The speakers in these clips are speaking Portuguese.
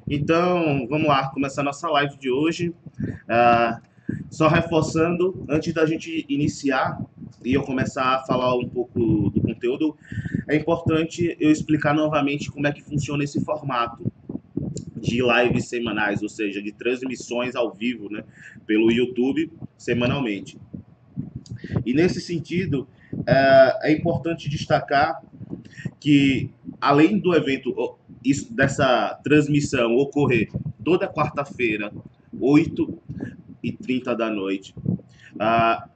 Então, vamos lá, começar a nossa live de hoje. Ah, Só reforçando, antes da gente iniciar e eu começar a falar um pouco do conteúdo, é importante eu explicar novamente como é que funciona esse formato de lives semanais, ou seja, de transmissões ao vivo, né, pelo YouTube semanalmente. E nesse sentido, é importante destacar que, além do evento, dessa transmissão ocorrer toda quarta-feira, 8h30 da noite, ah,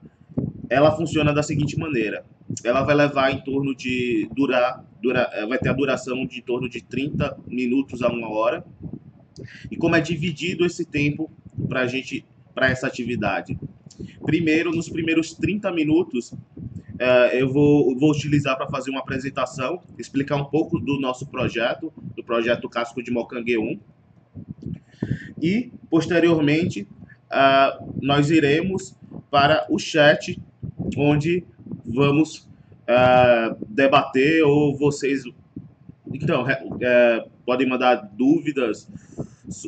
ela funciona da seguinte maneira: ela vai levar em torno de vai ter a duração de em torno de 30 minutos a 1 hora. E como é dividido esse tempo para gente, para essa atividade? Primeiro, nos primeiros 30 minutos, eu vou utilizar para fazer uma apresentação, explicar um pouco do nosso projeto, do projeto Casco de Mocangue 1, e, posteriormente, nós iremos para o chat, onde vamos debater, ou vocês, então, podem mandar dúvidas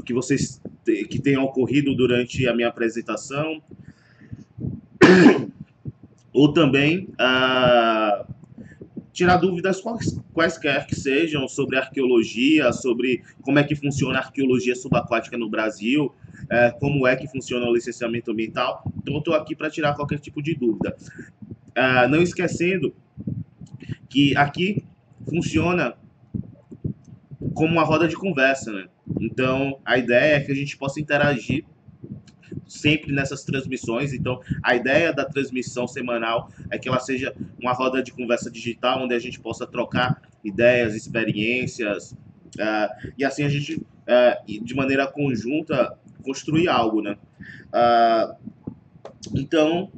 que vocês que tenham ocorrido durante a minha apresentação, ou também tirar dúvidas quaisquer que sejam sobre arqueologia, sobre como é que funciona a arqueologia subaquática no Brasil, como é que funciona o licenciamento ambiental. Então, eu estou aqui para tirar qualquer tipo de dúvida. Não esquecendo que aqui funciona como uma roda de conversa, né? Então, a ideia é que a gente possa interagir sempre nessas transmissões. Então, a ideia da transmissão semanal é que ela seja uma roda de conversa digital, onde a gente possa trocar ideias, experiências, e assim a gente, de maneira conjunta, construir algo, né? Uh, então,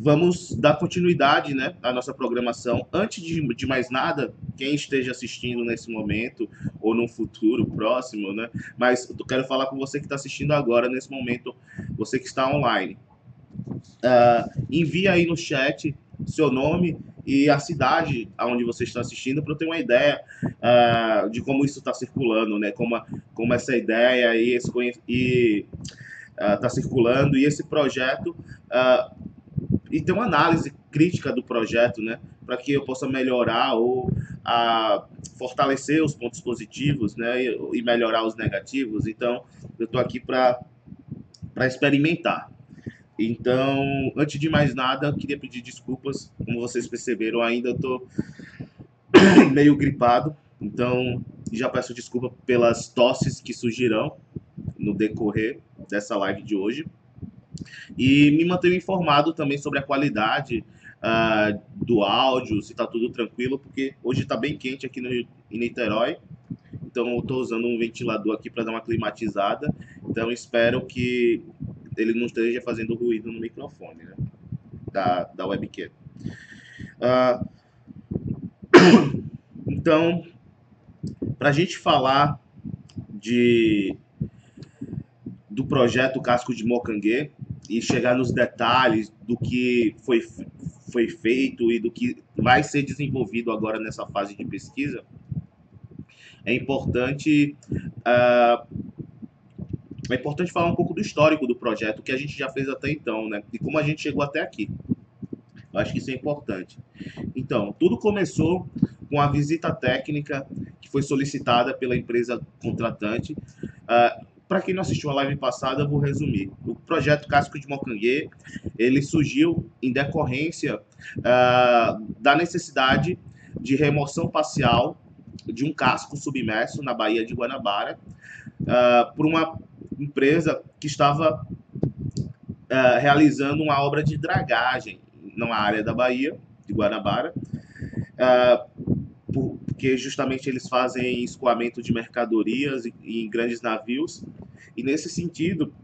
vamos dar continuidade, né, à nossa programação. Antes de mais nada, quem esteja assistindo nesse momento ou num futuro próximo, né, mas eu quero falar com você que está assistindo agora, nesse momento, você que está online. Envia aí no chat seu nome e a cidade aonde você está assistindo para eu ter uma ideia de como isso está circulando, né? Como essa ideia e está circulando e esse projeto e ter uma análise crítica do projeto, né? Para que eu possa melhorar ou fortalecer os pontos positivos, né? E melhorar os negativos. Então, eu estou aqui para experimentar. Então, antes de mais nada, eu queria pedir desculpas. Como vocês perceberam, ainda estou meio gripado. Então, já peço desculpa pelas tosses que surgirão no decorrer dessa live de hoje. E me mantenho informado também sobre a qualidade do áudio, se está tudo tranquilo, porque hoje está bem quente aqui em Niterói. Então, eu estou usando um ventilador aqui para dar uma climatizada. Então, espero que ele não esteja fazendo ruído no microfone, né? Da webcam. Uh, então, para a gente falar do projeto Casco de Mocangue e chegar nos detalhes do que foi feito e do que vai ser desenvolvido agora nessa fase de pesquisa, é importante uh, é importante falar um pouco do histórico do projeto, que a gente já fez até então, né? E como a gente chegou até aqui. Eu acho que isso é importante. Então, tudo começou com a visita técnica que foi solicitada pela empresa contratante. Para quem não assistiu a live passada, eu vou resumir. O projeto Casco de Mocangue, ele surgiu em decorrência da necessidade de remoção parcial de um casco submerso na Baía de Guanabara por uma empresa que estava realizando uma obra de dragagem na área da Baía de Guanabara, porque justamente eles fazem escoamento de mercadorias em grandes navios, e nesse sentido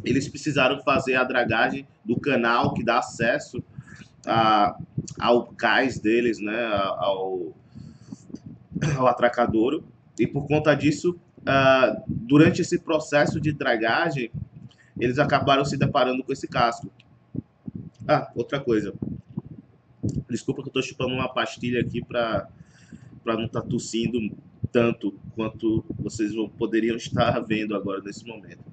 eles precisaram fazer a dragagem do canal que dá acesso ao cais deles, né, ao atracadouro, e por conta disso, durante esse processo de dragagem, eles acabaram se deparando com esse casco. Outra coisa, desculpa que eu estou chupando uma pastilha aqui para não estar tossindo tanto quanto vocês poderiam estar vendo agora nesse momento.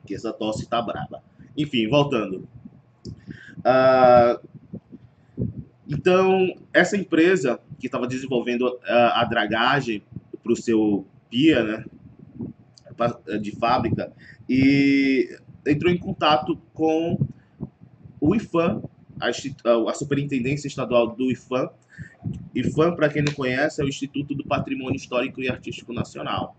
Que essa tosse tá braba. Enfim, voltando. Ah, então, essa empresa que estava desenvolvendo a dragagem para o seu PIA, né, de fábrica, e entrou em contato com o IFAM, a Superintendência Estadual do IFAM. IFAM, para quem não conhece, é o Instituto do Patrimônio Histórico e Artístico Nacional.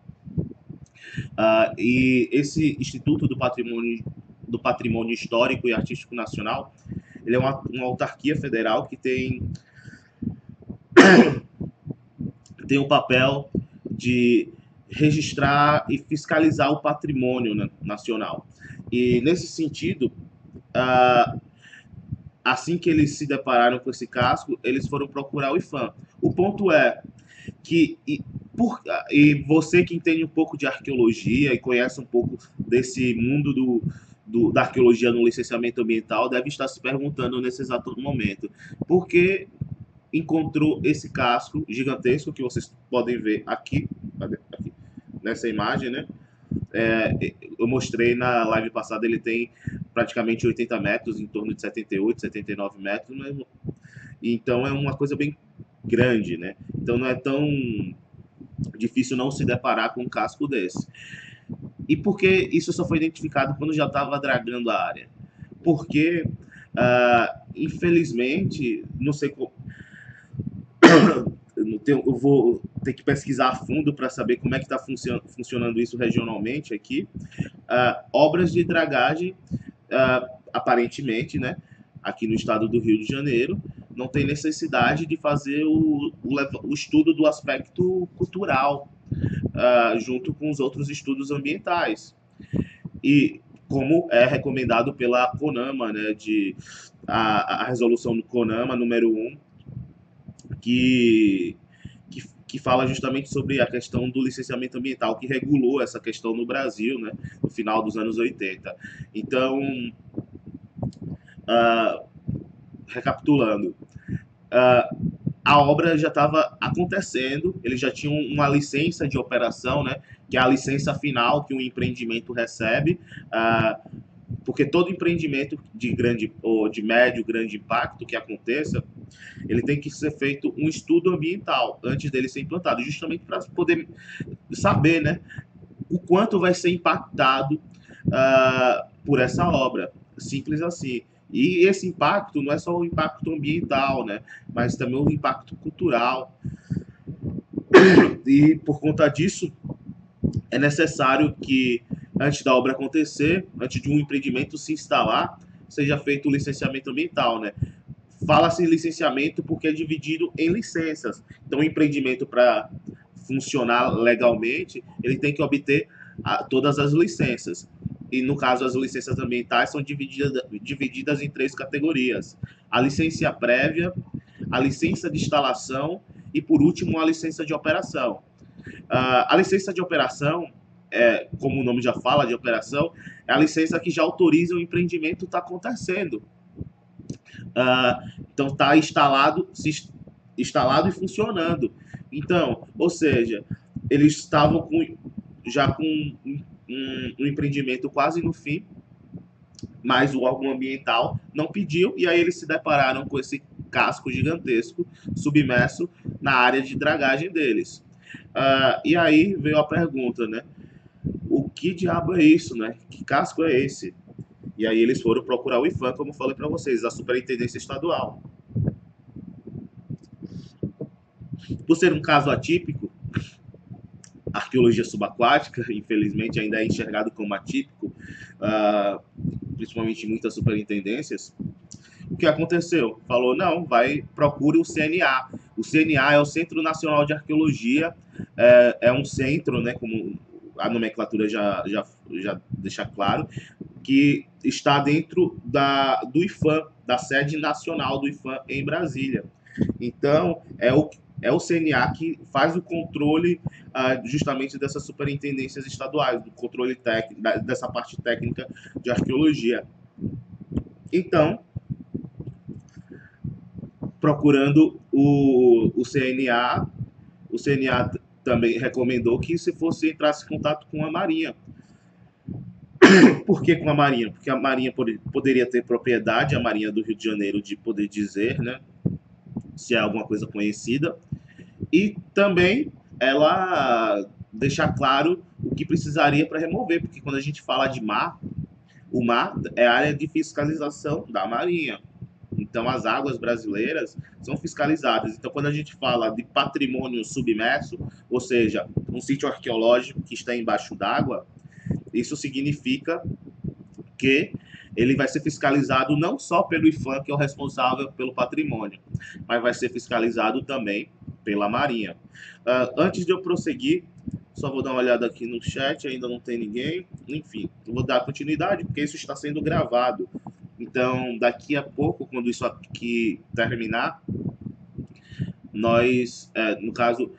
E esse Instituto do Patrimônio Histórico e Artístico Nacional, ele é uma autarquia federal que tem o papel de registrar e fiscalizar o patrimônio, né, nacional. E, nesse sentido, assim que eles se depararam com esse caso, eles foram procurar o IFAM. O ponto é que, e você que entende um pouco de arqueologia e conhece um pouco desse mundo da arqueologia no licenciamento ambiental, deve estar se perguntando nesse exato momento por que encontrou esse casco gigantesco que vocês podem ver aqui nessa imagem, né? Eu mostrei na live passada, ele tem praticamente 80 metros, em torno de 78, 79 metros, mas, então é uma coisa bem grande, né? Então não é tão difícil não se deparar com um casco desse. E por que isso só foi identificado quando já estava dragando a área? Porque, infelizmente, não sei como, eu vou ter que pesquisar a fundo para saber como é que está funcionando isso regionalmente aqui. Obras de dragagem, aparentemente, né, aqui no estado do Rio de Janeiro, não tem necessidade de fazer o estudo do aspecto cultural, junto com os outros estudos ambientais. E como é recomendado pela CONAMA, né, a resolução do CONAMA número 1, que fala justamente sobre a questão do licenciamento ambiental, que regulou essa questão no Brasil, né, no final dos anos 80. Então, recapitulando, a obra já estava acontecendo, eles já tinham uma licença de operação, né, que é a licença final que o empreendimento recebe, porque todo empreendimento de grande ou de médio, grande impacto que aconteça, ele tem que ser feito um estudo ambiental antes dele ser implantado, justamente para poder saber, né, o quanto vai ser impactado por essa obra. Simples assim. E esse impacto não é só o impacto ambiental, né, mas também o impacto cultural. E por conta disso, é necessário que, antes da obra acontecer, antes de um empreendimento se instalar, seja feito o licenciamento ambiental, né? Fala-se em licenciamento porque é dividido em licenças. Então, o empreendimento, para funcionar legalmente, ele tem que obter todas as licenças. E, no caso, as licenças ambientais são divididas em 3 categorias. A licença prévia, a licença de instalação e, por último, a licença de operação. A licença de operação, como o nome já fala, de operação, é a licença que já autoriza o empreendimento estar acontecendo. Então, está instalado e funcionando. Então, ou seja, eles estavam já com um empreendimento quase no fim, mas o órgão ambiental não pediu, e aí eles se depararam com esse casco gigantesco submerso na área de dragagem deles. E aí veio a pergunta, né? O que diabo é isso, né? Que casco é esse? E aí eles foram procurar o IFAM, como eu falei para vocês, a Superintendência Estadual. Por ser um caso atípico, a arqueologia subaquática, infelizmente, ainda é enxergado como atípico, principalmente em muitas superintendências. O que aconteceu? Falou, não, procure o CNA. O CNA é o Centro Nacional de Arqueologia, é um centro, né, como a nomenclatura já deixa claro, que está dentro do IFAM, da sede nacional do IFAM em Brasília. Então, é o CNA que faz o controle justamente dessas superintendências estaduais, do controle técnico, dessa parte técnica de arqueologia. Então, procurando o CNA. O CNA também recomendou que se fosse entrasse em contato com a Marinha. Por que com a Marinha? Porque a Marinha poderia ter propriedade, a Marinha do Rio de Janeiro, de poder dizer, né, se é alguma coisa conhecida, e também ela deixar claro o que precisaria para remover, porque quando a gente fala de mar, o mar é a área de fiscalização da Marinha. Então, as águas brasileiras são fiscalizadas. Então, quando a gente fala de patrimônio submerso, ou seja, um sítio arqueológico que está embaixo d'água, isso significa que ele vai ser fiscalizado não só pelo IFAM, que é o responsável pelo patrimônio, mas vai ser fiscalizado também pela Marinha. Antes de eu prosseguir, só vou dar uma olhada aqui no chat, ainda não tem ninguém. Enfim, eu vou dar continuidade, porque isso está sendo gravado. Então, daqui a pouco, quando isso aqui terminar, nós, no caso,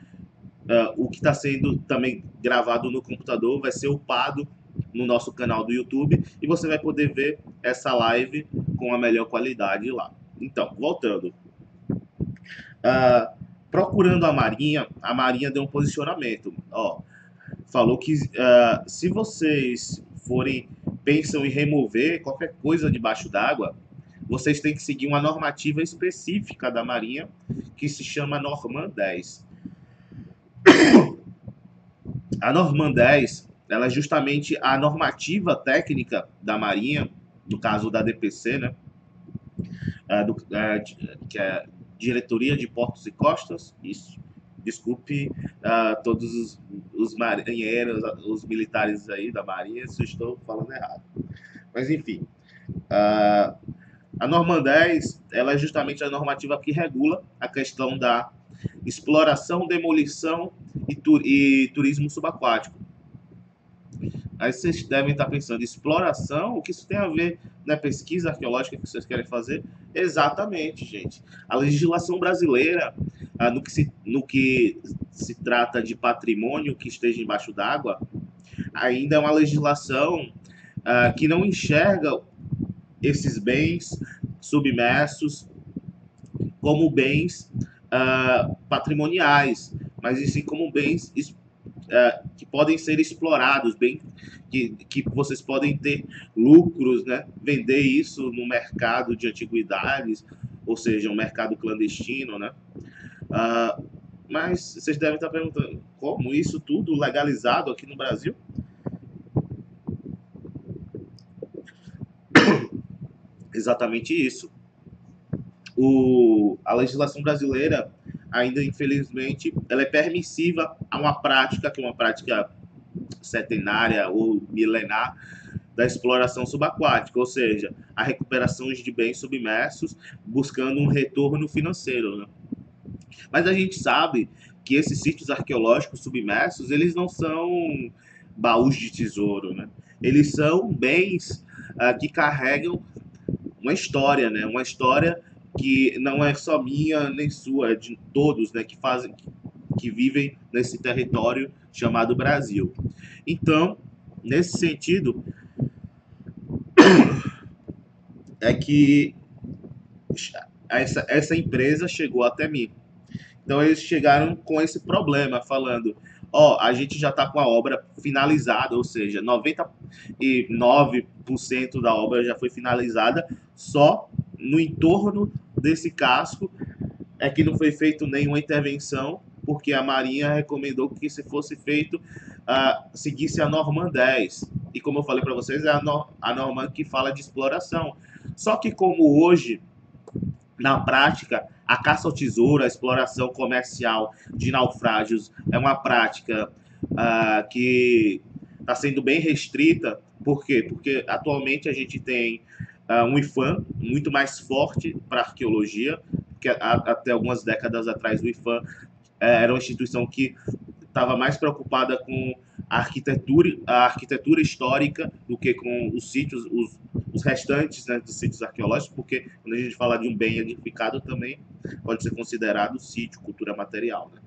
o que está sendo também gravado no computador vai ser upado no nosso canal do YouTube e você vai poder ver essa live com a melhor qualidade lá. Então, voltando. Procurando a Marinha deu um posicionamento. Ó, falou que se vocês pensam em remover qualquer coisa debaixo d'água, vocês têm que seguir uma normativa específica da Marinha, que se chama Norman 10. A Norman 10, ela é justamente a normativa técnica da Marinha, no caso da DPC, né? Que é Diretoria de Portos e Costas, isso. Desculpe todos os marinheiros, os militares aí da Marinha, se eu estou falando errado. Mas, enfim, a Norman 10, ela é justamente a normativa que regula a questão da exploração, demolição e turismo subaquático. Aí vocês devem estar pensando, exploração, o que isso tem a ver na pesquisa arqueológica que vocês querem fazer? Exatamente, gente. A legislação brasileira, no que se trata de patrimônio que esteja embaixo d'água, ainda é uma legislação que não enxerga esses bens submersos como bens patrimoniais, mas sim como bens que podem ser explorados, bem que vocês podem ter lucros, né? Vender isso no mercado de antiguidades, ou seja, um mercado clandestino, né? Mas vocês devem estar perguntando, como isso tudo legalizado aqui no Brasil? Exatamente isso. A legislação brasileira ainda, infelizmente, ela é permissiva a uma prática, que é uma prática centenária ou milenar, da exploração subaquática, ou seja, a recuperação de bens submersos buscando um retorno financeiro, né? Mas a gente sabe que esses sítios arqueológicos submersos, eles não são baús de tesouro, né? Eles são bens que carregam uma história, né? Uma história que não é só minha nem sua, é de todos, né? Que vivem nesse território chamado Brasil. Então, nesse sentido, é que essa empresa chegou até mim. Então, eles chegaram com esse problema, falando: ó, a gente já está com a obra finalizada, ou seja, 99% da obra já foi finalizada, só no entorno desse casco é que não foi feito nenhuma intervenção, porque a Marinha recomendou que se fosse feito, seguisse a Norman 10. E como eu falei para vocês, é a Norman que fala de exploração. Só que como hoje, na prática, a caça ao tesouro, a exploração comercial de naufrágios é uma prática que está sendo bem restrita. Por quê? Porque atualmente a gente tem um IFAM muito mais forte para arqueologia, que até algumas décadas atrás o IFAM era uma instituição que estava mais preocupada com a arquitetura histórica do que com os sítios, os restantes, né, dos sítios arqueológicos, porque quando a gente fala de um bem edificado também pode ser considerado sítio, cultura material, né?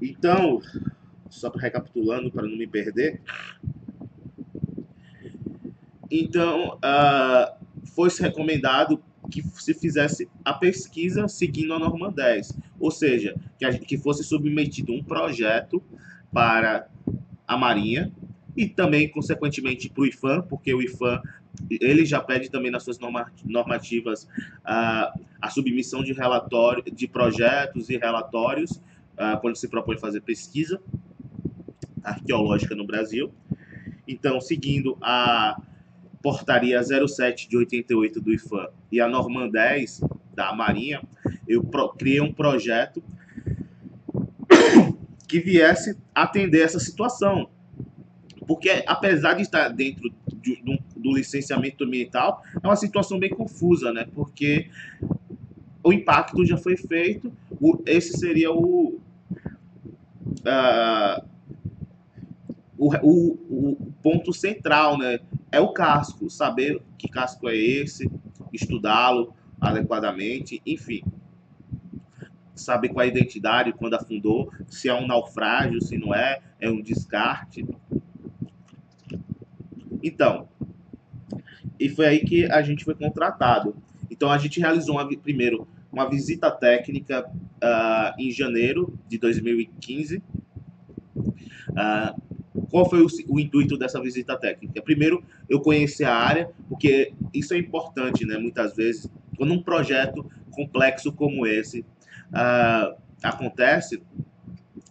Então, só para recapitulando, para não me perder, Então, foi-se recomendado que se fizesse a pesquisa seguindo a norma 10, ou seja, que fosse submetido um projeto para a Marinha e também, consequentemente, para o IFAM, porque o IFAM ele já pede também nas suas normativas a submissão de relatório, de projetos e relatórios quando se propõe fazer pesquisa arqueológica no Brasil. Então, seguindo a portaria 07 de 88 do IFAM e a norma 10 da Marinha, eu criei um projeto que viesse atender essa situação. Porque, apesar de estar dentro do licenciamento ambiental, é uma situação bem confusa, né? Porque o impacto já foi feito, esse seria uh, o ponto central, né? É o casco, saber que casco é esse, estudá-lo adequadamente, enfim, saber qual é a identidade, quando afundou, se é um naufrágio, se não é, é um descarte. Então, e foi aí que a gente foi contratado. Então, a gente realizou primeiro uma visita técnica em janeiro de 2015. Qual foi o intuito dessa visita técnica? Primeiro, eu conheci a área, porque isso é importante, né? Muitas vezes, quando um projeto complexo como esse acontece,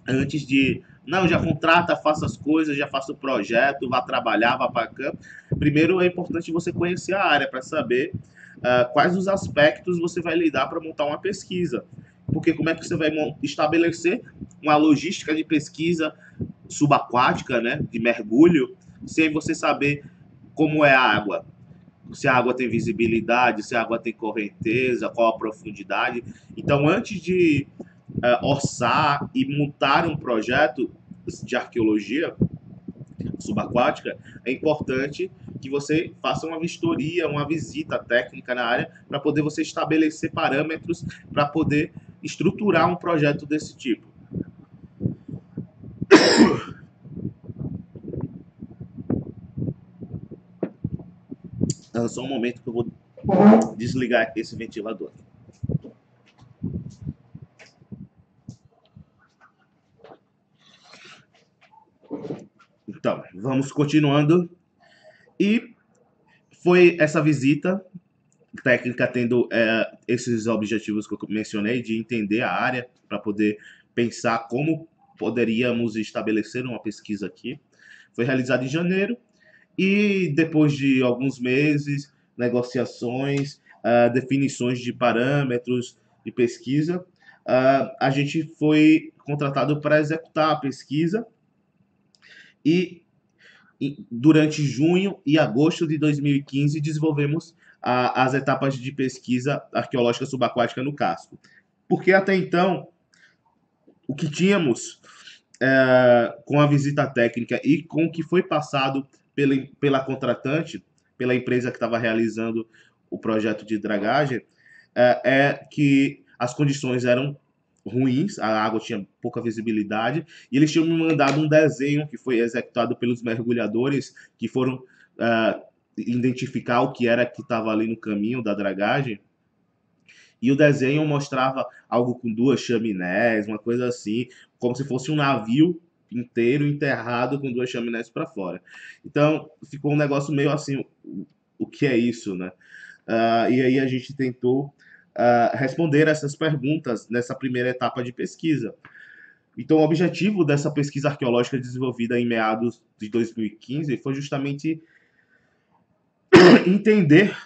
antes de não, já contrata, faça as coisas, já faça o projeto, vá trabalhar, vá para campo. Primeiro é importante você conhecer a área para saber quais os aspectos você vai lidar para montar uma pesquisa. Porque como é que você vai estabelecer uma logística de pesquisa subaquática, né, de mergulho, sem você saber como é a água? Se a água tem visibilidade, se a água tem correnteza, qual a profundidade. Então, antes de orçar e montar um projeto de arqueologia subaquática, é importante que você faça uma vistoria, uma visita técnica na área, para poder você estabelecer parâmetros para poder estruturar um projeto desse tipo. Só um momento que eu vou desligar esse ventilador. Então, vamos continuando. E foi essa visita técnica tendo esses objetivos que eu mencionei, de entender a área, para poder pensar como poderíamos estabelecer uma pesquisa aqui. Foi realizada em janeiro e depois de alguns meses, negociações, definições de parâmetros de pesquisa, a gente foi contratado para executar a pesquisa e durante junho e agosto de 2015 desenvolvemos as etapas de pesquisa arqueológica subaquática no casco. Porque até então, o que tínhamos com a visita técnica e com o que foi passado pela contratante, pela empresa que estava realizando o projeto de dragagem, é que as condições eram ruins, a água tinha pouca visibilidade, e eles tinham me mandado um desenho que foi executado pelos mergulhadores que foram identificar o que era que estava ali no caminho da dragagem, e o desenho mostrava algo com duas chaminés, uma coisa assim, como se fosse um navio inteiro enterrado com duas chaminés para fora. Então, ficou um negócio meio assim, o que é isso, né? E aí a gente tentou responder essas perguntas nessa primeira etapa de pesquisa. Então, o objetivo dessa pesquisa arqueológica desenvolvida em meados de 2015 foi justamente entender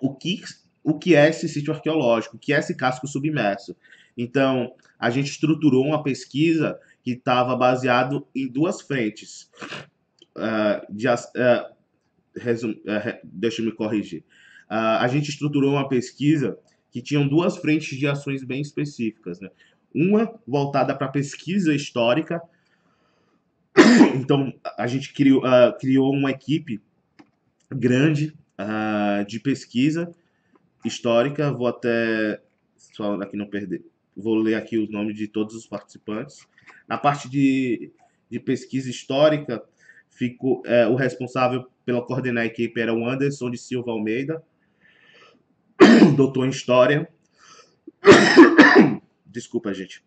o que, o que é esse sítio arqueológico, o que é esse casco submerso. Então, a gente estruturou uma pesquisa que estava baseado em duas frentes. Deixa eu me corrigir. A gente estruturou uma pesquisa que tinham duas frentes de ações bem específicas, né? Uma voltada para pesquisa histórica. Então, a gente criou uma equipe grande de pesquisa histórica. Vou até, só aqui não perder, vou ler aqui os nomes de todos os participantes. Na parte de pesquisa histórica, ficou o responsável pela coordenar a equipe era o Anderson de Silva Almeida, doutor em História. Desculpa, gente.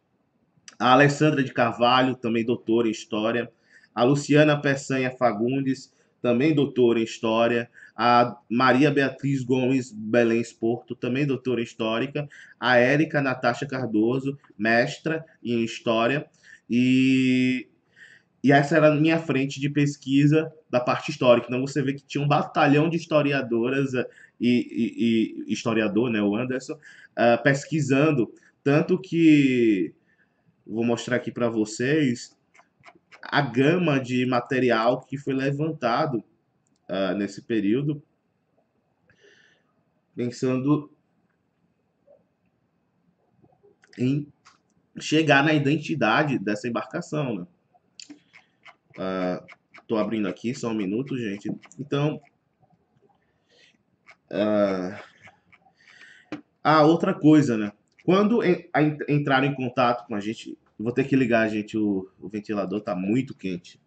A Alessandra de Carvalho, também doutora em História. A Luciana Peçanha Fagundes, também doutora em História. A Maria Beatriz Gomes Belém Porto, também doutora em Histórica. A Érica Natasha Cardoso, mestra em História. E essa era a minha frente de pesquisa da parte histórica. Então você vê que tinha um batalhão de historiadoras e historiador, né, o Anderson, pesquisando. Tanto que vou mostrar aqui para vocês a gama de material que foi levantado nesse período, pensando em chegar na identidade dessa embarcação, né? Estou abrindo aqui, só um minuto, gente. Então, outra coisa, né? Quando entraram em contato com a gente, vou ter que ligar, gente, o ventilador tá muito quente.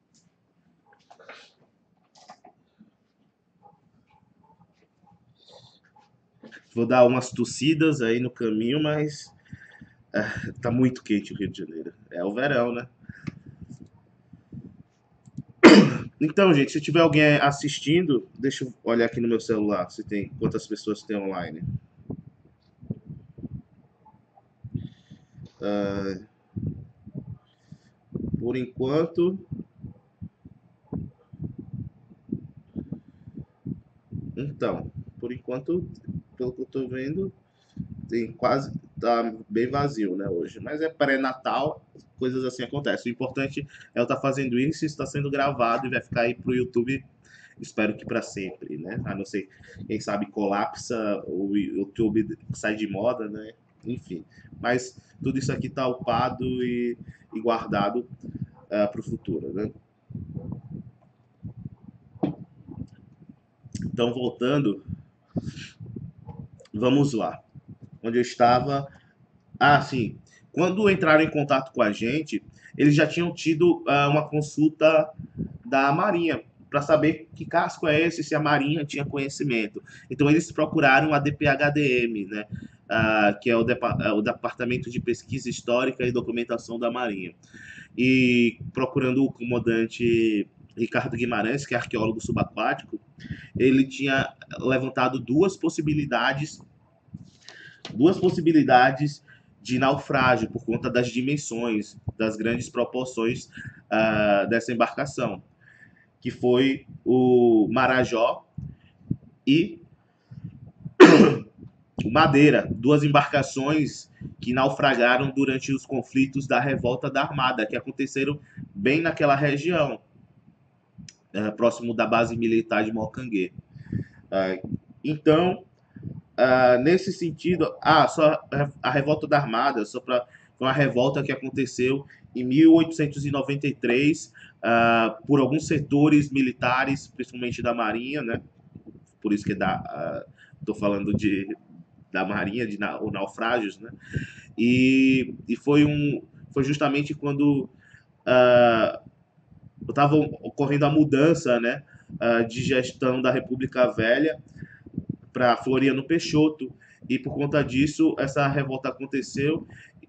Vou dar umas tossidas aí no caminho, mas tá muito quente o Rio de Janeiro. É o verão, né? Então, gente, se tiver alguém assistindo, deixa eu olhar aqui no meu celular se tem quantas pessoas tem online. Por enquanto, então, por enquanto, pelo que eu tô vendo, tem quase tá bem vazio, né, hoje. Mas é pré-natal, coisas assim acontecem. O importante é eu estar fazendo isso, está sendo gravado e vai ficar aí pro YouTube. Espero que para sempre, né? A não ser, quem sabe, colapsa, o YouTube sai de moda, né? Enfim. Mas tudo isso aqui está upado e guardado para o futuro, né? Então, voltando, vamos lá. Onde eu estava. Ah, sim. Quando entraram em contato com a gente, eles já tinham tido uma consulta da Marinha para saber que casco é esse, se a Marinha tinha conhecimento. Então eles procuraram a DPHDM, né? Que é o Departamento de Pesquisa Histórica e Documentação da Marinha. E procurando o comandante Ricardo Guimarães, que é arqueólogo subaquático, ele tinha levantado duas possibilidades de naufrágio por conta das dimensões, das grandes proporções dessa embarcação, que foi o Marajó e o Madeira, duas embarcações que naufragaram durante os conflitos da Revolta da Armada, que aconteceram bem naquela região, próximo da base militar de Mocanguê. Então, nesse sentido, só a Revolta da Armada, foi uma revolta que aconteceu em 1893 por alguns setores militares, principalmente da Marinha, né? Por isso que estou falando da Marinha, os naufrágios, né? E foi justamente quando estava ocorrendo a mudança, né, de gestão da República Velha para Floriano Peixoto, e por conta disso essa revolta aconteceu,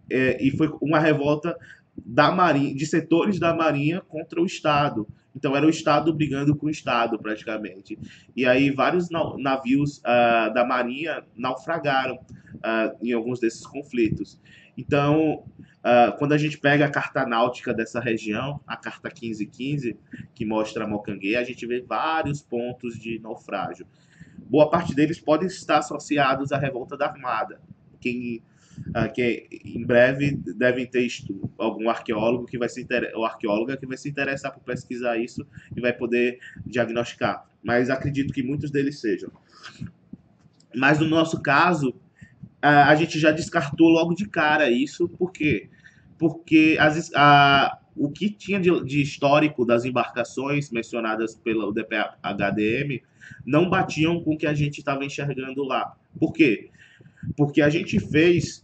e foi uma revolta da Marinha, de setores da Marinha contra o Estado. Então era o Estado brigando com o Estado, praticamente. E aí vários navios da Marinha naufragaram em alguns desses conflitos. Então, quando a gente pega a carta náutica dessa região, a carta 1515, que mostra Mocanguê, a gente vê vários pontos de naufrágio. Boa parte deles podem estar associados à Revolta da Armada. Que em breve devem ter algum arqueólogo que vai se ou arqueóloga que vai se interessar por pesquisar isso e vai poder diagnosticar. Mas acredito que muitos deles sejam. Mas no nosso caso, a gente já descartou logo de cara isso. Por quê? Porque o que tinha de histórico das embarcações mencionadas pelo DPHDM não batiam com o que a gente estava enxergando lá. Por quê? Porque a gente fez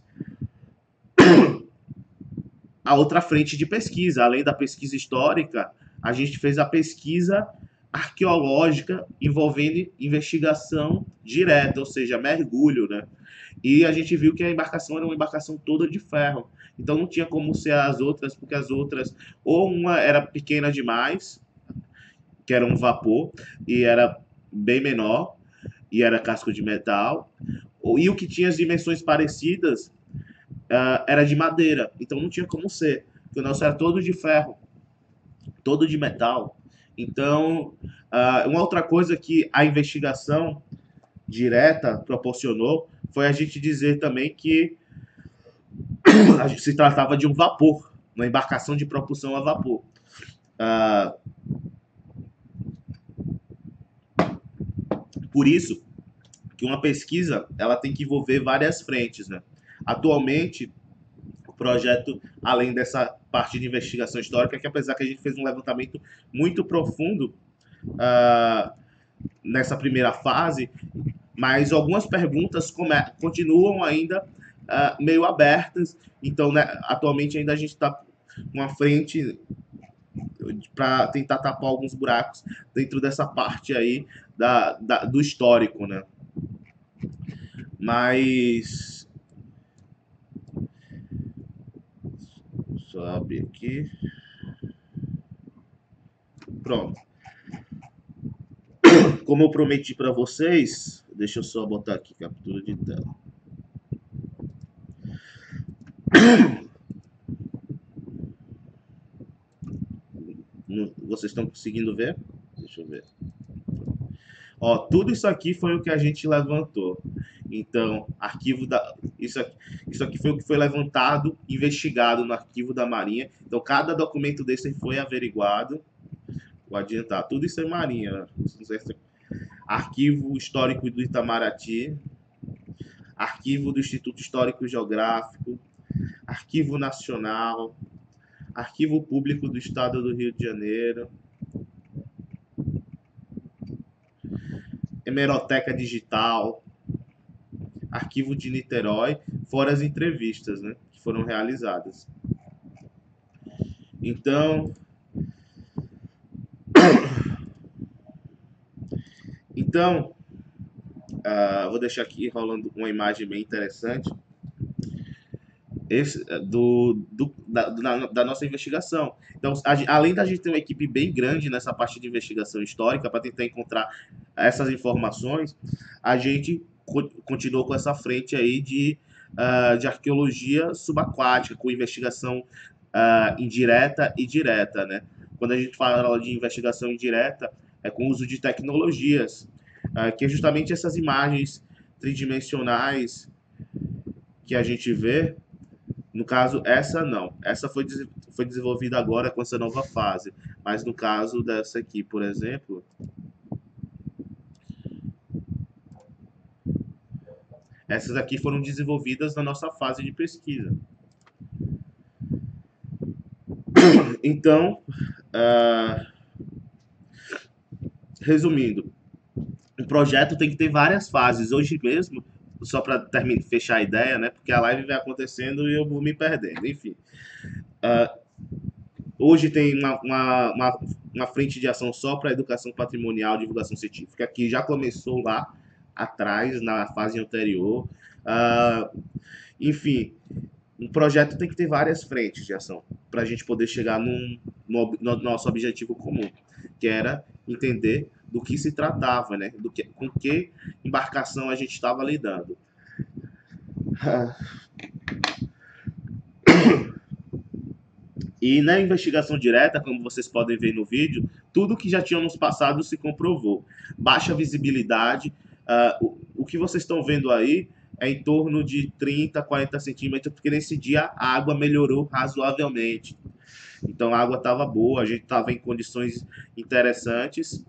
a outra frente de pesquisa. Além da pesquisa histórica, a gente fez a pesquisa arqueológica envolvendo investigação direta, ou seja, mergulho, né? E a gente viu que a embarcação era uma embarcação toda de ferro. Então não tinha como ser as outras, porque as outras, ou uma era pequena demais, que era um vapor, e era bem menor, e era casco de metal, e o que tinha as dimensões parecidas era de madeira. Então não tinha como ser, porque o nosso era todo de ferro, todo de metal. Então, uma outra coisa que a investigação direta proporcionou foi a gente dizer também que se tratava de um vapor, uma embarcação de propulsão a vapor. Ah, por isso que uma pesquisa ela tem que envolver várias frentes, né? Atualmente, o projeto, além dessa parte de investigação histórica, que apesar que a gente fez um levantamento muito profundo ah, nessa primeira fase, mas algumas perguntas continuam ainda meio abertas. Então, né, atualmente ainda a gente está com uma frente para tentar tapar alguns buracos dentro dessa parte aí do histórico, né? Mas só abrir aqui. Pronto. Como eu prometi para vocês, deixa eu só botar aqui captura de tela. Vocês estão conseguindo ver? Deixa eu ver. Ó, tudo isso aqui foi o que a gente levantou. Então, isso aqui foi o que foi levantado, investigado no arquivo da Marinha. Então, cada documento desse foi averiguado. Vou adiantar, tudo isso é Marinha. Arquivo Histórico do Itamaraty, Arquivo do Instituto Histórico e Geográfico, Arquivo Nacional, Arquivo Público do Estado do Rio de Janeiro, Hemeroteca Digital, Arquivo de Niterói, fora as entrevistas, né, que foram realizadas. Então, vou deixar aqui rolando uma imagem bem interessante da nossa investigação. Então, além da gente ter uma equipe bem grande nessa parte de investigação histórica para tentar encontrar essas informações, a gente continuou com essa frente aí de arqueologia subaquática, com investigação indireta e direta, né? Quando a gente fala de investigação indireta, é com o uso de tecnologias, que é justamente essas imagens tridimensionais que a gente vê. No caso, essa não. Essa foi desenvolvida agora com essa nova fase. Mas no caso dessa aqui, por exemplo, essas aqui foram desenvolvidas na nossa fase de pesquisa. Então, resumindo, o projeto tem que ter várias fases. Hoje mesmo, só para fechar a ideia, né? Porque a live vai acontecendo e eu vou me perdendo. Enfim, hoje tem uma frente de ação só para educação patrimonial e divulgação científica, que já começou lá atrás, na fase anterior. Enfim, um projeto tem que ter várias frentes de ação para a gente poder chegar no nosso objetivo comum, que era entender do que se tratava, né? Com que embarcação a gente estava lidando. E na investigação direta, como vocês podem ver no vídeo, tudo que já tínhamos passado se comprovou. Baixa visibilidade, o que vocês estão vendo aí é em torno de 30, 40 centímetros, porque nesse dia a água melhorou razoavelmente. Então a água estava boa, a gente estava em condições interessantes.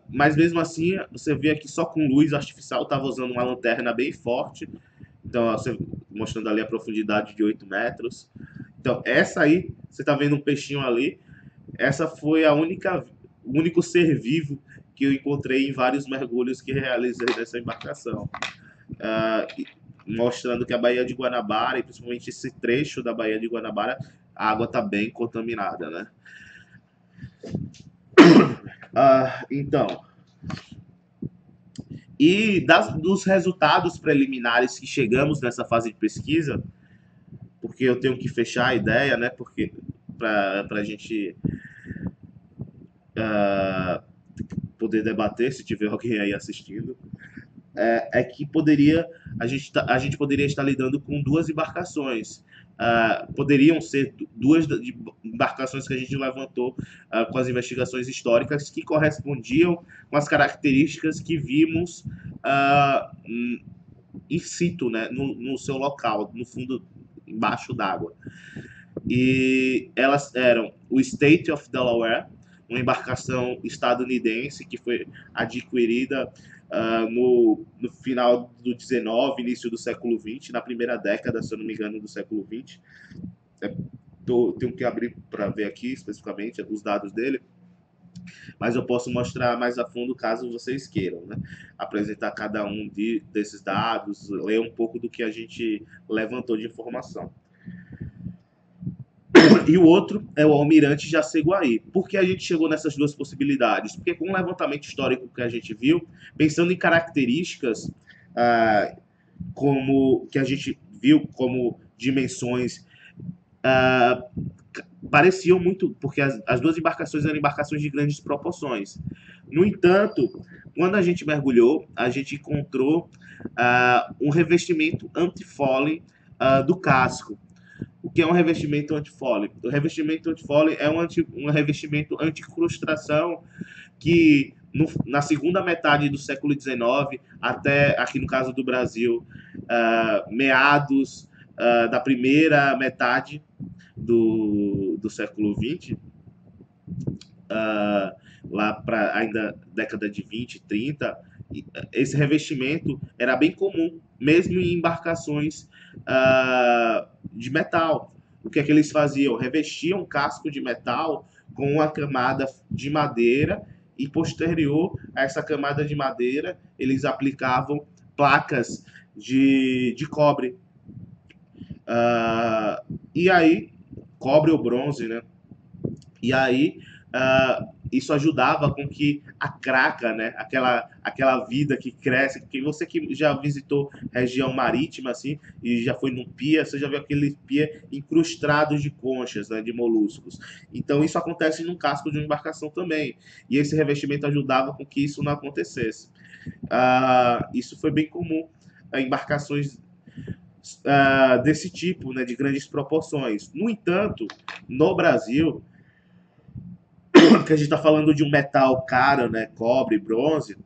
Mas mesmo assim, você vê aqui só com luz artificial, estava usando uma lanterna bem forte. Então, mostrando ali a profundidade de 8 metros. Então, essa aí, você está vendo um peixinho ali. Essa foi o único ser vivo que eu encontrei em vários mergulhos que realizei nessa embarcação. Mostrando que a Baía de Guanabara, e principalmente esse trecho da Baía de Guanabara, a água está bem contaminada, né? Então, e dos resultados preliminares que chegamos nessa fase de pesquisa, porque eu tenho que fechar a ideia, né? Porque para a gente poder debater, se tiver alguém aí assistindo, é que a gente poderia estar lidando com duas embarcações. Poderiam ser duas embarcações que a gente levantou com as investigações históricas que correspondiam com as características que vimos in situ, né, no seu local, no fundo, embaixo d'água. E elas eram o State of Delaware, uma embarcação estadunidense que foi adquirida no final do 19, início do século 20, na primeira década, se eu não me engano, do século 20. Tenho que abrir para ver aqui especificamente os dados dele, mas eu posso mostrar mais a fundo caso vocês queiram, né? Apresentar cada um desses dados, ler um pouco do que a gente levantou de informação. E o outro é o Almirante Jaceguaí. Por que a gente chegou nessas duas possibilidades? Porque com o levantamento histórico que a gente viu, pensando em características como que a gente viu como dimensões pareciam muito, porque as duas embarcações eram embarcações de grandes proporções. No entanto, quando a gente mergulhou, a gente encontrou um revestimento anti-fole do casco. O que é um revestimento anti-fole? O revestimento anti-fole é um revestimento anti-incrustação que na segunda metade do século XIX, até aqui no caso do Brasil, meados da primeira metade do século XX, lá para ainda década de 20, 30, esse revestimento era bem comum, mesmo em embarcações de metal. O que é que eles faziam? Revestiam casco de metal com uma camada de madeira e posterior a essa camada de madeira eles aplicavam placas de cobre. E aí, cobre ou bronze, né? E aí, isso ajudava com que a craca, né? Aquela vida que cresce, que você que já visitou região marítima, assim, e já foi num pia, você já viu aquele pia incrustado de conchas, né? De moluscos. Então, isso acontece num casco de uma embarcação também. E esse revestimento ajudava com que isso não acontecesse. Isso foi bem comum em embarcações desse tipo, né, de grandes proporções. No entanto, no Brasil, que a gente está falando de um metal caro, né, cobre, bronze,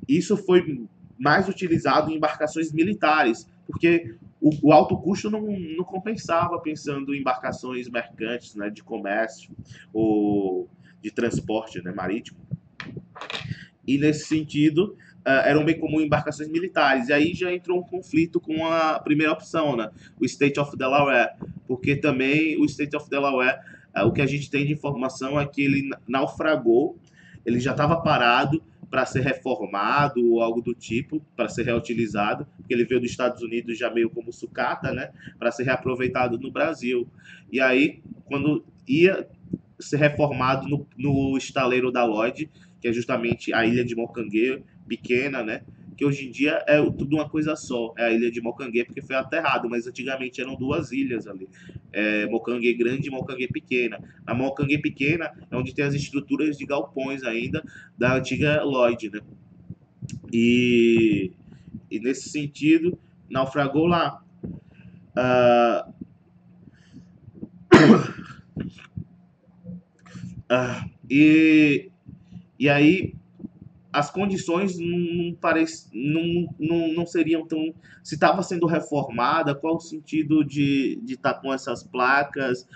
isso foi mais utilizado em embarcações militares, porque o alto custo não compensava pensando em embarcações mercantes, né, de comércio ou de transporte, né, marítimo. E nesse sentido, eram bem comum embarcações militares. E aí já entrou um conflito com a primeira opção, né? O State of Delaware, porque também o State of Delaware, o que a gente tem de informação é que ele naufragou, ele já estava parado para ser reformado ou algo do tipo, para ser reutilizado, porque ele veio dos Estados Unidos já meio como sucata, né? Para ser reaproveitado no Brasil. E aí, quando ia ser reformado no estaleiro da Lloyd, que é justamente a ilha de Mocanguê, pequena, né? Que hoje em dia é tudo uma coisa só. É a ilha de Mocanguê, porque foi aterrado, mas antigamente eram duas ilhas ali. Mocanguê Grande e Mocanguê Pequena. A Mocanguê Pequena é onde tem as estruturas de galpões ainda da antiga Lloyd, né? E nesse sentido, naufragou lá. E aí as condições não seriam tão. Se estava sendo reformada, qual o sentido de estar com essas placas?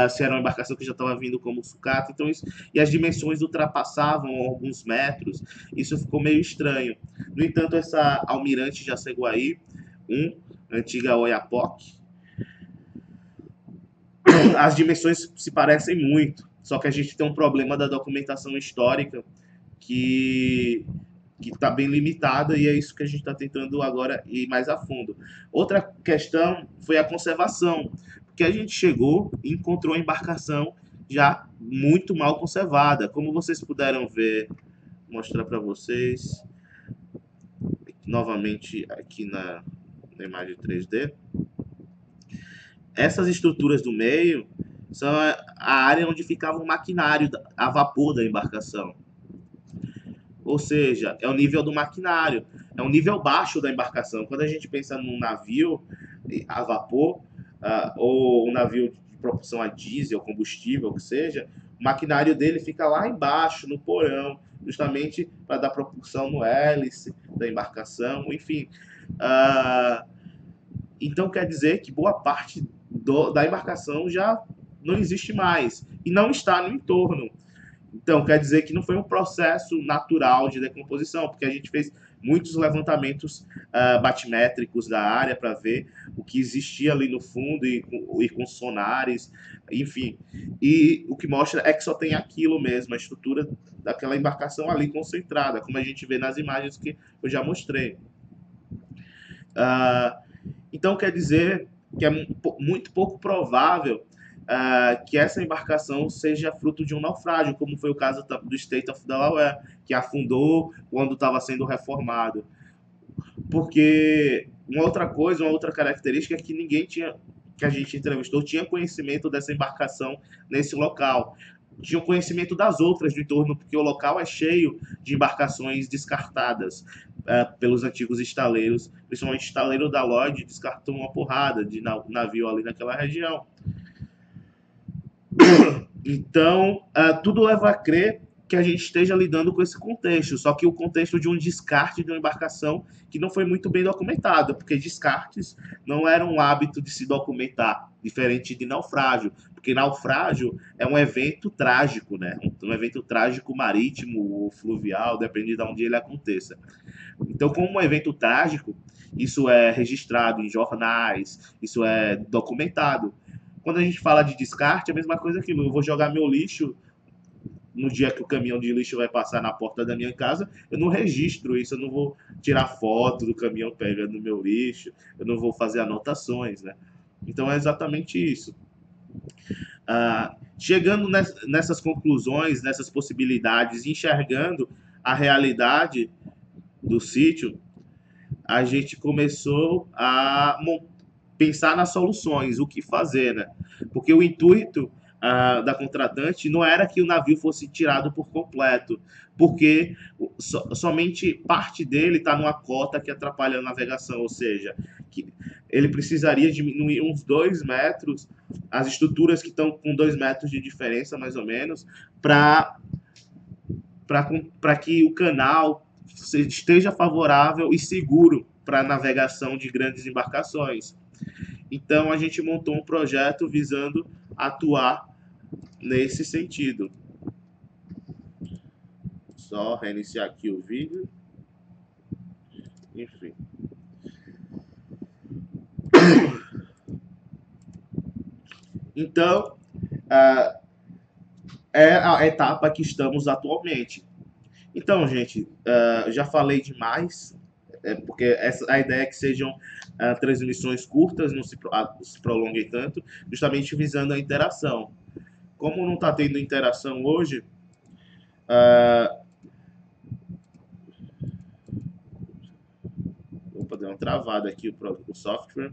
Se era uma embarcação que já estava vindo como sucata, então isso, e as dimensões ultrapassavam alguns metros, isso ficou meio estranho. No entanto, essa Almirante Jaceguaí, antiga Oiapoque, as dimensões se parecem muito, só que a gente tem um problema da documentação histórica que está bem limitada e é isso que a gente está tentando agora ir mais a fundo. Outra questão foi a conservação, que a gente chegou e encontrou a embarcação já muito mal conservada. Como vocês puderam ver, mostrar para vocês novamente aqui na imagem 3D. Essas estruturas do meio são a área onde ficava o maquinário a vapor da embarcação. Ou seja, é o nível do maquinário, é um nível baixo da embarcação. Quando a gente pensa num navio a vapor, ou um navio de propulsão a diesel, combustível, o que seja, o maquinário dele fica lá embaixo, no porão, justamente para dar propulsão no hélice da embarcação, enfim. Então quer dizer que boa parte da embarcação já não existe mais e não está no entorno. Então, quer dizer que não foi um processo natural de decomposição, porque a gente fez muitos levantamentos batimétricos da área para ver o que existia ali no fundo e com sonares, enfim. E o que mostra é que só tem aquilo mesmo, a estrutura daquela embarcação ali concentrada, como a gente vê nas imagens que eu já mostrei. Então, quer dizer que é muito pouco provável que essa embarcação seja fruto de um naufrágio, como foi o caso do State of Delaware, que afundou quando estava sendo reformado. Porque uma outra característica é que ninguém que a gente entrevistou tinha conhecimento dessa embarcação nesse local. Tinha conhecimento das outras do entorno, porque o local é cheio de embarcações descartadas pelos antigos estaleiros, principalmente o estaleiro da Lloyd descartou uma porrada de navio ali naquela região. Então, tudo leva a crer que a gente esteja lidando com esse contexto, só que o contexto de um descarte de uma embarcação que não foi muito bem documentado, porque descartes não era um hábito de se documentar, diferente de naufrágio, porque naufrágio é um evento trágico, né? Um evento trágico marítimo ou fluvial, depende de onde ele aconteça. Então, como um evento trágico, isso é registrado em jornais, isso é documentado. Quando a gente fala de descarte, é a mesma coisa que eu vou jogar meu lixo no dia que o caminhão de lixo vai passar na porta da minha casa, eu não registro isso, eu não vou tirar foto do caminhão pegando meu lixo, eu não vou fazer anotações, né? Então é exatamente isso. Chegando nessas conclusões, nessas possibilidades, enxergando a realidade do sítio, a gente começou a pensar nas soluções, o que fazer, né? Porque o intuito da contratante não era que o navio fosse tirado por completo, porque somente parte dele está numa cota que atrapalha a navegação, ou seja, que ele precisaria diminuir uns 2 metros, as estruturas que estão com 2 metros de diferença, mais ou menos, para que o canal esteja favorável e seguro para a navegação de grandes embarcações. Então, a gente montou um projeto visando atuar nesse sentido. Só reiniciar aqui o vídeo. Enfim. Então, é a etapa que estamos atualmente. Então, gente, já falei demais, porque a ideia é que sejam transmissões curtas, não se prolonguem tanto, justamente visando a interação. Como não está tendo interação hoje, opa, deu uma travada aqui o software.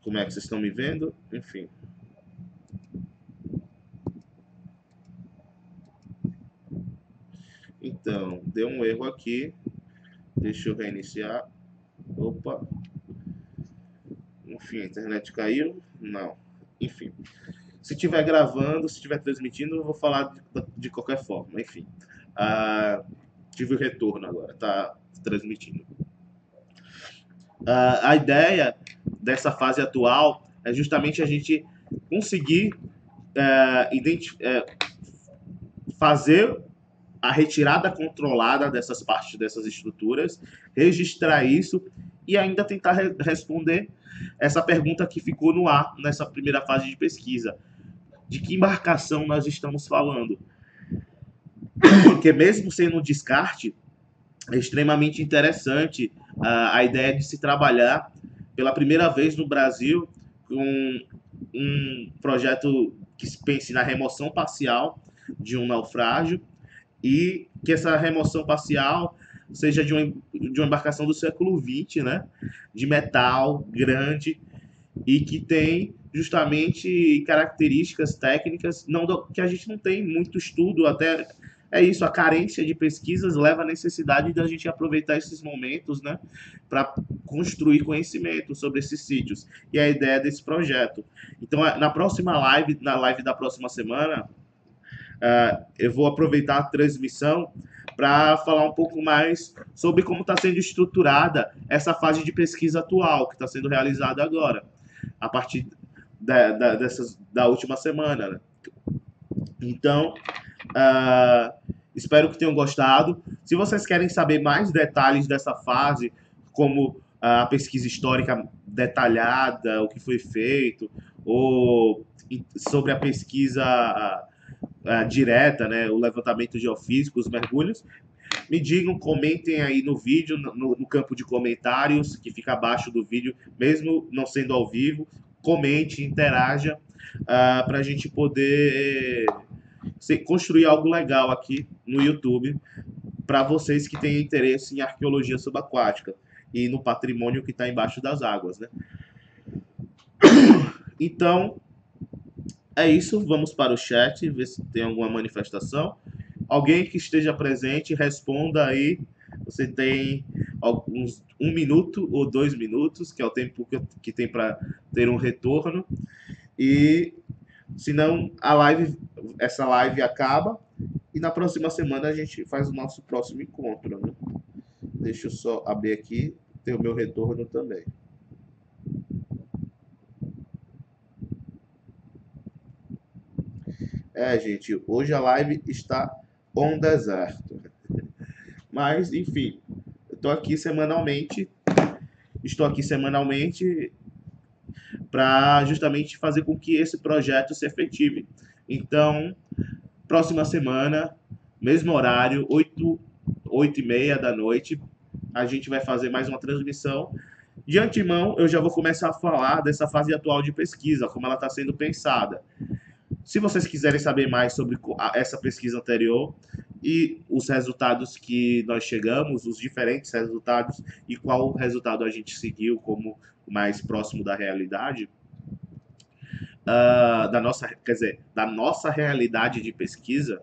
Como é que vocês estão me vendo? Enfim. Então, deu um erro aqui. Deixa eu reiniciar. Opa. Enfim, a internet caiu? Não. Enfim. Se estiver gravando, se estiver transmitindo, eu vou falar de qualquer forma. Enfim. Tive o retorno agora. Tá transmitindo. A ideia dessa fase atual é justamente a gente conseguir fazer a retirada controlada dessas partes dessas estruturas, registrar isso e ainda tentar responder essa pergunta que ficou no ar nessa primeira fase de pesquisa. De que embarcação nós estamos falando? Porque mesmo sendo um descarte, é extremamente interessante a ideia de se trabalhar pela primeira vez no Brasil com um projeto que se pense na remoção parcial de um naufrágio e que essa remoção parcial seja de uma embarcação do século XX, né? De metal, grande, e que tem justamente características técnicas que a gente não tem muito estudo, até é isso, a carência de pesquisas leva à necessidade da gente aproveitar esses momentos, né, para construir conhecimento sobre esses sítios. E a ideia desse projeto. Então, na próxima live, na live da próxima semana, eu vou aproveitar a transmissão para falar um pouco mais sobre como está sendo estruturada essa fase de pesquisa atual que está sendo realizada agora, a partir da última semana. Né? Então, espero que tenham gostado. Se vocês querem saber mais detalhes dessa fase, como a pesquisa histórica detalhada, o que foi feito, ou sobre a pesquisa direta, né, o levantamento geofísico, os mergulhos, me digam, comentem aí no vídeo, no campo de comentários, que fica abaixo do vídeo, mesmo não sendo ao vivo, comente, interaja, para a gente poder construir algo legal aqui no YouTube, para vocês que têm interesse em arqueologia subaquática e no patrimônio que está embaixo das águas, né? Então, é isso, vamos para o chat, ver se tem alguma manifestação. Alguém que esteja presente, responda aí. Você tem alguns 1 minuto ou 2 minutos, que é o tempo que tem para ter um retorno. E senão essa live acaba e na próxima semana a gente faz o nosso próximo encontro. Né? Deixa eu só abrir aqui, ter o meu retorno também. Gente, hoje a live está on deserto. Mas, enfim, estou aqui semanalmente para justamente fazer com que esse projeto se efetive. Então, próxima semana, mesmo horário, 8h30 da noite, a gente vai fazer mais uma transmissão. De antemão, eu já vou começar a falar dessa fase atual de pesquisa, como ela está sendo pensada. Se vocês quiserem saber mais sobre essa pesquisa anterior e os resultados que nós chegamos, os diferentes resultados e qual resultado a gente seguiu como o mais próximo da realidade, da nossa realidade de pesquisa,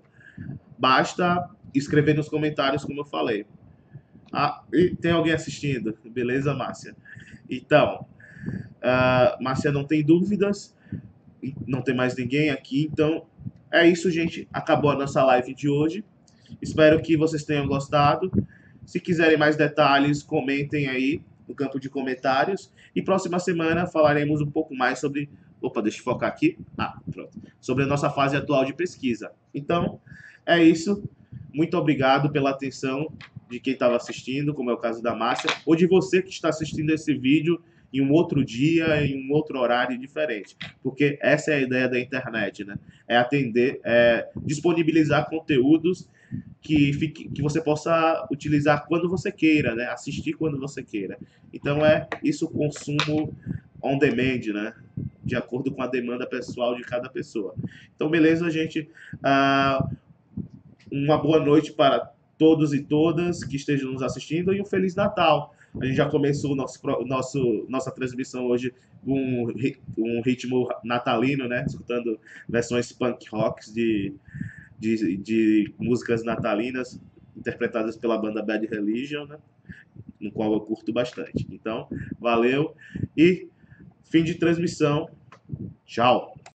basta escrever nos comentários, como eu falei. E tem alguém assistindo? Beleza, Márcia? Então, Márcia não tem dúvidas, não tem mais ninguém aqui, então é isso, gente. Acabou a nossa live de hoje. Espero que vocês tenham gostado. Se quiserem mais detalhes, comentem aí no campo de comentários. E próxima semana falaremos um pouco mais sobre... Opa, deixa eu focar aqui. Pronto. Sobre a nossa fase atual de pesquisa. Então, é isso. Muito obrigado pela atenção de quem estava assistindo, como é o caso da Márcia, ou de você que está assistindo esse vídeo em um outro dia, em um outro horário diferente. Porque essa é a ideia da internet, né? É disponibilizar conteúdos que você possa utilizar quando você queira, né? Assistir quando você queira. Então é isso, o consumo on demand, né? De acordo com a demanda pessoal de cada pessoa. Então, beleza, gente? Uma boa noite para todos e todas que estejam nos assistindo e um Feliz Natal. A gente já começou nossa transmissão hoje com um ritmo natalino, né? Escutando versões punk rocks de músicas natalinas interpretadas pela banda Bad Religion, né? No qual eu curto bastante. Então, valeu e fim de transmissão. Tchau.